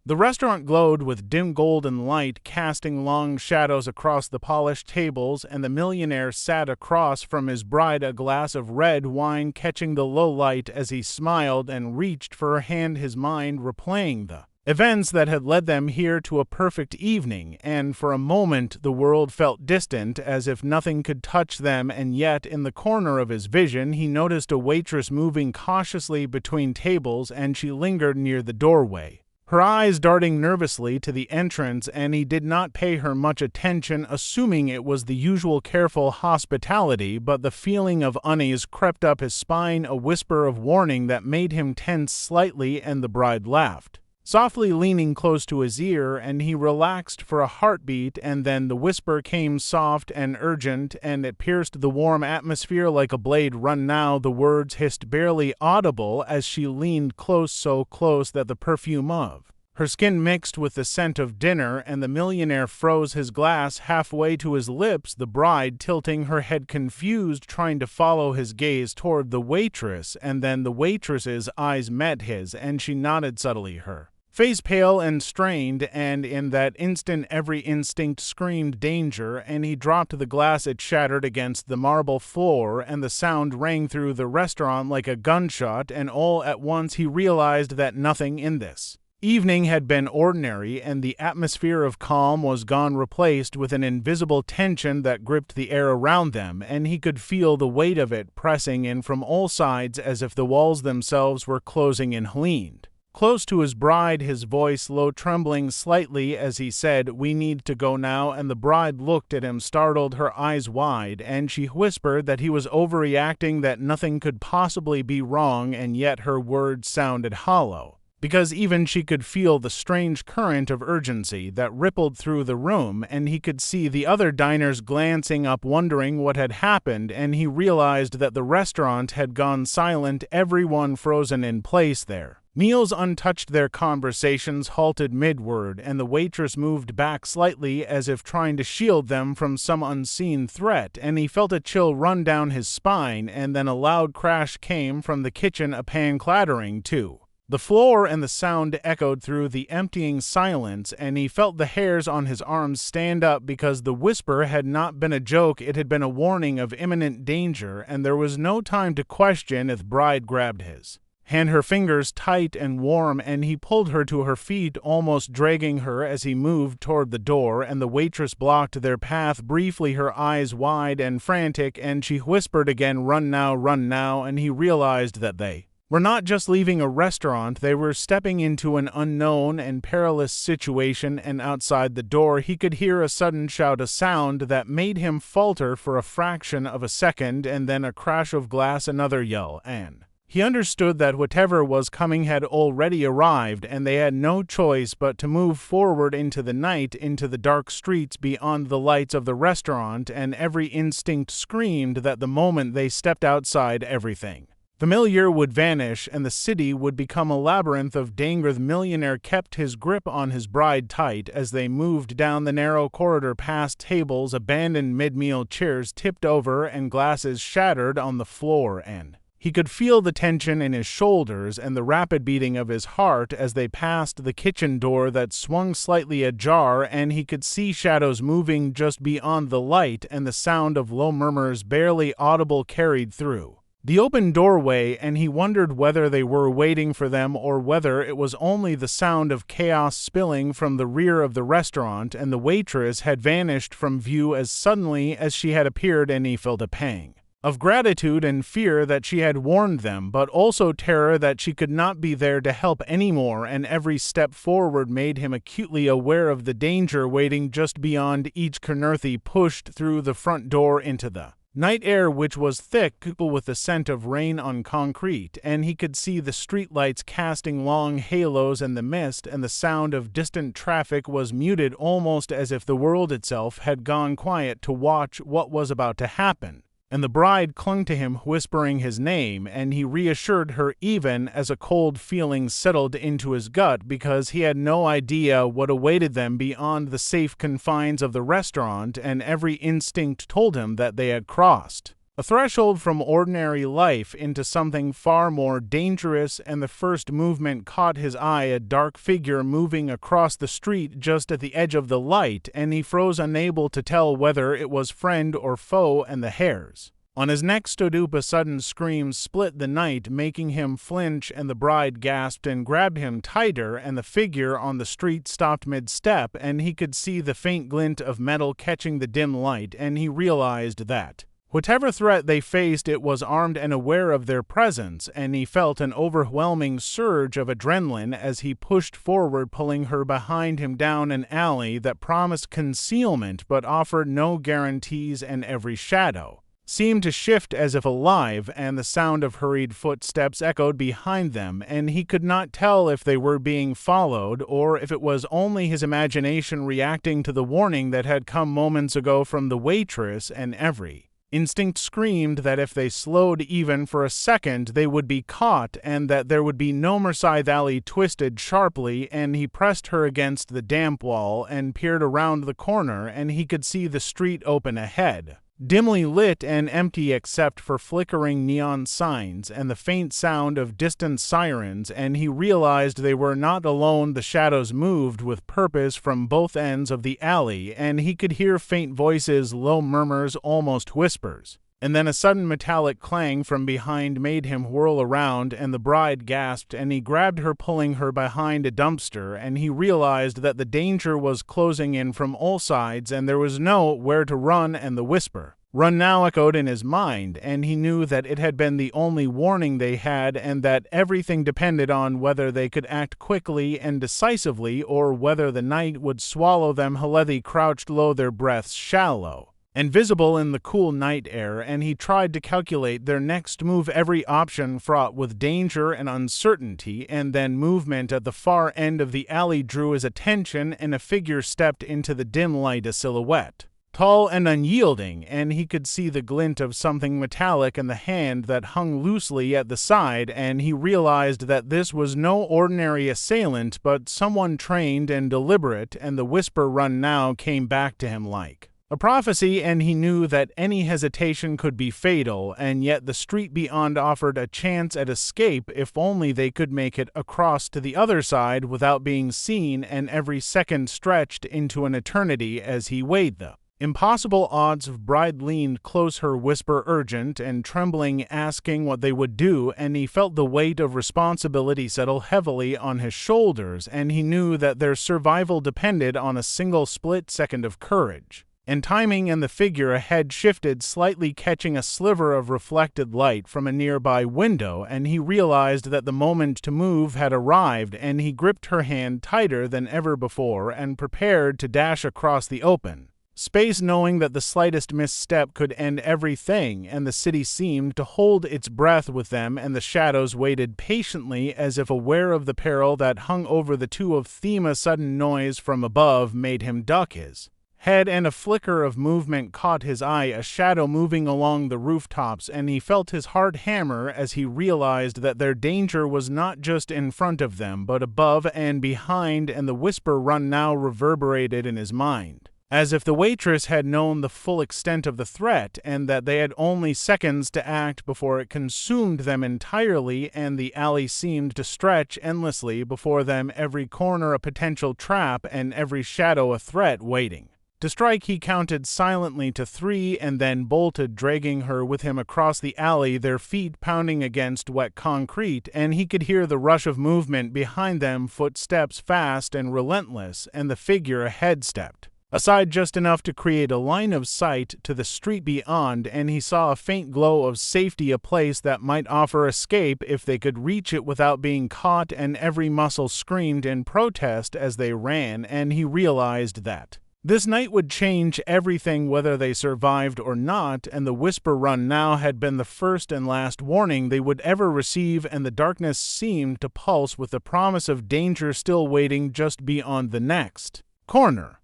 The restaurant glowed with dim golden light, casting long shadows across the polished tables, and the millionaire sat across from his bride, a glass of red wine catching the low light as he smiled and reached for her hand, his mind replaying the events that had led them here to a perfect evening, and for a moment the world felt distant, as if nothing could touch them, and yet in the corner of his vision he noticed a waitress moving cautiously between tables, and she lingered near the doorway, her eyes darting nervously to the entrance, and he did not pay her much attention, assuming it was the usual careful hospitality, but the feeling of unease crept up his spine, a whisper of warning that made him tense slightly, and the bride laughed, softly leaning close to his ear, and he relaxed for a heartbeat, and then the whisper came soft and urgent, and it pierced the warm atmosphere like a blade. "Run now," the words hissed, barely audible as she leaned close, so close that the perfume of her skin mixed with the scent of dinner, and the millionaire froze, his glass halfway to his lips, the bride tilting her head confused, trying to follow his gaze toward the waitress, and then the waitress's eyes met his, and she nodded subtly, her face pale and strained, and in that instant every instinct screamed danger, and he dropped the glass. It shattered against the marble floor, and the sound rang through the restaurant like a gunshot, and all at once he realized that nothing in this evening had been ordinary, and the atmosphere of calm was gone, replaced with an invisible tension that gripped the air around them, and he could feel the weight of it pressing in from all sides as if the walls themselves were closing in. He leaned close to his bride, his voice low, trembling slightly as he said, "We need to go now," and the bride looked at him, startled, her eyes wide, and she whispered that he was overreacting, that nothing could possibly be wrong, and yet her words sounded hollow, because even she could feel the strange current of urgency that rippled through the room, and he could see the other diners glancing up, wondering what had happened, and he realized that the restaurant had gone silent, everyone frozen in place there. Meals untouched, their conversations halted mid-word, and the waitress moved back slightly as if trying to shield them from some unseen threat, and he felt a chill run down his spine, and then a loud crash came from the kitchen, a pan clattering to the floor, and the sound echoed through the emptying silence, and he felt the hairs on his arms stand up, because the whisper had not been a joke, it had been a warning of imminent danger, and there was no time to question. The bride grabbed his hand, her fingers tight and warm, and he pulled her to her feet, almost dragging her as he moved toward the door, and the waitress blocked their path briefly, her eyes wide and frantic, and she whispered again, run now," and he realized that they were not just leaving a restaurant, they were stepping into an unknown and perilous situation, and outside the door he could hear a sudden shout, a sound that made him falter for a fraction of a second, and then a crash of glass, another yell, and he understood that whatever was coming had already arrived, and they had no choice but to move forward into the night, into the dark streets beyond the lights of the restaurant, and every instinct screamed that the moment they stepped outside, everything familiar would vanish, and the city would become a labyrinth of danger. The millionaire kept his grip on his bride tight as they moved down the narrow corridor, past tables, abandoned mid-meal chairs tipped over, and glasses shattered on the floor, and he could feel the tension in his shoulders and the rapid beating of his heart as they passed the kitchen door that swung slightly ajar, and he could see shadows moving just beyond the light, and the sound of low murmurs barely audible carried through the open doorway, and he wondered whether they were waiting for them or whether it was only the sound of chaos spilling from the rear of the restaurant, and the waitress had vanished from view as suddenly as she had appeared, and he felt a pang of gratitude and fear that she had warned them, but also terror that she could not be there to help anymore, and every step forward made him acutely aware of the danger waiting just beyond each corner. He pushed through the front door into the night air, which was thick with the scent of rain on concrete, and he could see the streetlights casting long halos in the mist, and the sound of distant traffic was muted, almost as if the world itself had gone quiet to watch what was about to happen. And the bride clung to him, whispering his name, and he reassured her even as a cold feeling settled into his gut, because he had no idea what awaited them beyond the safe confines of the restaurant, and every instinct told him that they had crossed A threshold from ordinary life into something far more dangerous, and the first movement caught his eye, a dark figure moving across the street just at the edge of the light, and he froze, unable to tell whether it was friend or foe, and the hairs on his neck stood up. A sudden scream split the night, making him flinch, and the bride gasped and grabbed him tighter, and the figure on the street stopped mid-step, and he could see the faint glint of metal catching the dim light, and he realized that whatever threat they faced, it was armed and aware of their presence, and he felt an overwhelming surge of adrenaline as he pushed forward, pulling her behind him down an alley that promised concealment but offered no guarantees, and every shadow seemed to shift as if alive, and the sound of hurried footsteps echoed behind them, and he could not tell if they were being followed or if it was only his imagination reacting to the warning that had come moments ago from the waitress, and every instinct screamed that if they slowed even for a second they would be caught, and that there would be no mercy. The alley twisted sharply, and he pressed her against the damp wall and peered around the corner, and he could see the street open ahead, dimly lit and empty except for flickering neon signs and the faint sound of distant sirens, and he realized they were not alone. The shadows moved with purpose from both ends of the alley, and he could hear faint voices, low murmurs, almost whispers. And then a sudden metallic clang from behind made him whirl around, and the bride gasped, and he grabbed her, pulling her behind a dumpster, and he realized that the danger was closing in from all sides, and there was nowhere to run, and the whisper, "Run now," echoed in his mind, and he knew that it had been the only warning they had, and that everything depended on whether they could act quickly and decisively, or whether the night would swallow them. Halethi crouched low, their breaths shallow and visible in the cool night air, and he tried to calculate their next move, every option fraught with danger and uncertainty, and then movement at the far end of the alley drew his attention, and a figure stepped into the dim light, a silhouette, tall and unyielding, and he could see the glint of something metallic in the hand that hung loosely at the side, and he realized that this was no ordinary assailant, but someone trained and deliberate, and the whisper, "Run now," came back to him like a prophecy, and he knew that any hesitation could be fatal, and yet the street beyond offered a chance at escape if only they could make it across to the other side without being seen, and every second stretched into an eternity as he weighed the impossible odds. Bride leaned close, her whisper urgent and trembling, asking what they would do, and he felt the weight of responsibility settle heavily on his shoulders, and he knew that their survival depended on a single split second of courage and timing, and the figure ahead shifted slightly, catching a sliver of reflected light from a nearby window, and he realized that the moment to move had arrived, and he gripped her hand tighter than ever before and prepared to dash across the open space, knowing that the slightest misstep could end everything, and the city seemed to hold its breath with them, and the shadows waited patiently as if aware of the peril that hung over the two of them. A sudden noise from above made him duck his head, and a flicker of movement caught his eye, a shadow moving along the rooftops, and he felt his heart hammer as he realized that their danger was not just in front of them, but above and behind, and the whisper, "Run now," reverberated in his mind, as if the waitress had known the full extent of the threat, and that they had only seconds to act before it consumed them entirely, and the alley seemed to stretch endlessly before them, every corner a potential trap, and every shadow a threat waiting to strike. He counted silently to 3 and then bolted, dragging her with him across the alley, their feet pounding against wet concrete, and he could hear the rush of movement behind them, footsteps fast and relentless, and the figure ahead stepped aside just enough to create a line of sight to the street beyond, and he saw a faint glow of safety, a place that might offer escape if they could reach it without being caught, and every muscle screamed in protest as they ran, and he realized that this night would change everything, whether they survived or not, and the whisper, "Run now," had been the first and last warning they would ever receive, and the darkness seemed to pulse with the promise of danger still waiting just beyond the next corner.